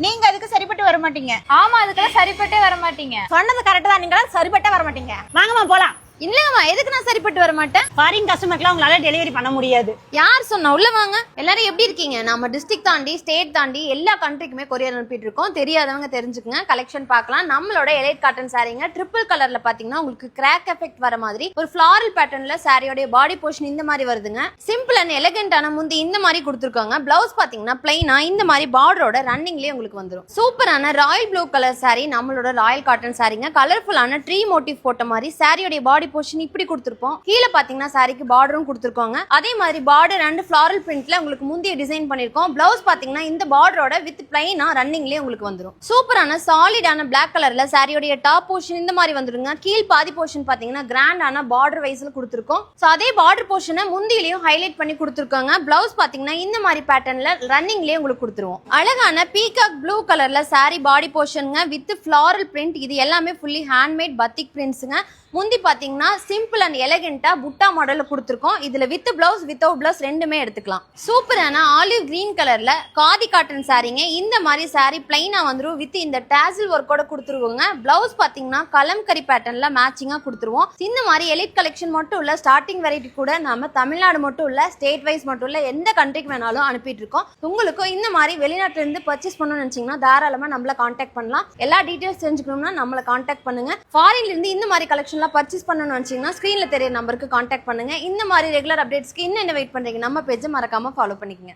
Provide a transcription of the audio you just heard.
நீங்க அதுக்கு சரிப்பட்டு வர மாட்டீங்க. ஆமா, அதுக்கெல்லாம் சரிப்பட்டே வர மாட்டீங்க. சொன்னது கரெக்ட் தான், நீங்க சரிப்பட்டே வர மாட்டீங்க. வாங்கம்மா போலாம். இல்லங்கம்மா, எதுக்கு நான் சரிப்பட்டு வர மாட்டேன்? ஃபாரின் கஸ்டமர்க்குலாம் உங்களால டெலிவரி பண்ண முடியாது. யார் சொன்னா? உள்ள வாங்க. எல்லாரும் எப்படி இருக்கீங்க? நம்ம டிஸ்ட்ரிக்ட் தாண்டி ஸ்டேட் தாண்டி எல்லா கண்ட்ரிக்குமே கொரியர் அனுப்பிட்டு இருக்கோம். தெரியாதவங்க தெரிஞ்சுக்கங்க. கலெக்ஷன் பார்க்கலாம். நம்மளோட எலைட் காட்டன் சாரீங்க ட்ரிபிள் கலர்ல பாத்தீங்கன்னா உங்களுக்கு கிராக் எஃபெக்ட் வர மாதிரி ஒரு ஃபிளாரல் பேட்டர்ன்ல சாரியோட பாடி போர்ஷன் இந்த மாதிரி வருதுங்க. சிம்பிள் அண்ட் எலகண்டான முந்தி இந்த மாதிரி கொடுத்துருக்காங்க. பிளவுஸ் பாத்தீங்கன்னா பிளைனா இந்த மாதிரி பார்டரோட ரன்னிங்லயே உங்களுக்கு வந்துடும். சூப்பரான ராயல் ப்ளூ கலர் சாரி, நம்மளோட ராயல் காட்டன் சாரிங்க. கலர்ஃபுல்லான ட்ரீ மோட்டிவ் போட்ட மாதிரி சாரியோட பாடி போர்ஷன் இப்படி கொடுத்துருப்போம். கீழே பாத்தீங்கன்னா சாரிக்கு பார்டரும் கொடுத்துருக்கோங்க. அதே மாதிரி பார்டர் அண்ட் ஃபிளாரல் பிரிண்ட்ல உங்களுக்கு முந்தைய டிசைன் பண்ணிருக்கோம். பிளவுஸ் பாத்தீங்கன்னா இந்த பார்டரோட வித் பிளைனா ரன்னிங்லயே உங்களுக்கு வந்துடும். சூப்பரான சாலிடான பிளாக் கலர்ல சாரியோட டாப் போர்ஷன் இந்த மாதிரி வந்துருங்க. கீழ் பாதி போர்ஷன் பாத்தீங்கன்னா கிராண்டான பார்டர் வைஸ்ல கொடுத்துருக்கோம். சோ அதே பார்டர் போர்ஷனை முந்தியிலையும் ஹைலைட் பண்ணி கொடுத்துருக்காங்க. பிளவுஸ் பாத்தீங்கன்னா இந்த மாதிரி பேட்டர்ன்ல ரன்னிங்லயே உங்களுக்கு கொடுத்துருவோம். அழகான பீகாக் ப்ளூ கலர்ல சாரி பாடி போர்ஷனுங்க வித் ஃபிளாரல் பிரிண்ட். இது எல்லாமே ஃபுல்லி ஹேண்ட்மேட் பத்திக் பிரிண்ட்ஸுங்க. முந்தி பாத்தீங்கன்னா சிம்பிள் அண்ட் எலகென்ட்டா புட்டா மாடல்ல கொடுத்துருக்கோம். இதுல வித் பிளவுஸ் வித்தவுட் பிளவுஸ் ரெண்டுமே எடுத்துக்கலாம். சூப்பரான ஆலிவ் கிரீன் கலர்ல காதி காட்டன் சாரீங்க. இந்த மாதிரி சாரி பிளைனா வந்துரும் வித் இந்த டாசில் ஒர்க்கோட கொடுத்துருவோங்க. பிளவுஸ் பாத்தீங்கன்னா கலம்கரி பேட்டர்ன்ல மேட்சிங்கா கொடுத்துருவோம். இந்த மாதிரி எலிட் கலெக்ஷன் மட்டும் இல்ல, ஸ்டார்டிங் வெரைட்டி கூட நம்ம தமிழ்நாடு மட்டும் இல்ல, ஸ்டேட் வைஸ் மட்டும் இல்ல, எந்த கண்ட்ரிக்கு வேணாலும் அனுப்பிட்டு இருக்கோம். உங்களுக்கும் இந்த மாதிரி வெளிநாட்டுல இருந்து பர்ச்சேஸ் பண்ணணும்னு நினைச்சீங்கன்னா தாராளமா நம்மள கான்டாக்ட் பண்ணலாம். எல்லா டீடைல்ஸ் தெரிஞ்சுக்கணும்னா நம்மள கான்டாக்ட் பண்ணுங்க. ஃபாரின்ல இருந்து இந்த மாதிரி கலெக்ஷன் பர்ச்சேஸ் பண்ணணும்னு நினைச்சீங்கன்னா ஸ்கிரீன்ல தெரிய நம்பருக்கு கான்டாக்ட் பண்ணுங்க. இந்த மாதிரி ரெகுலர் அப்டேட்ஸ்க்கு இன்னும் என்ன வெயிட் பண்றீங்க? நம்ம பேஜை மறக்காம ஃபாலோ பண்ணிக்கங்க.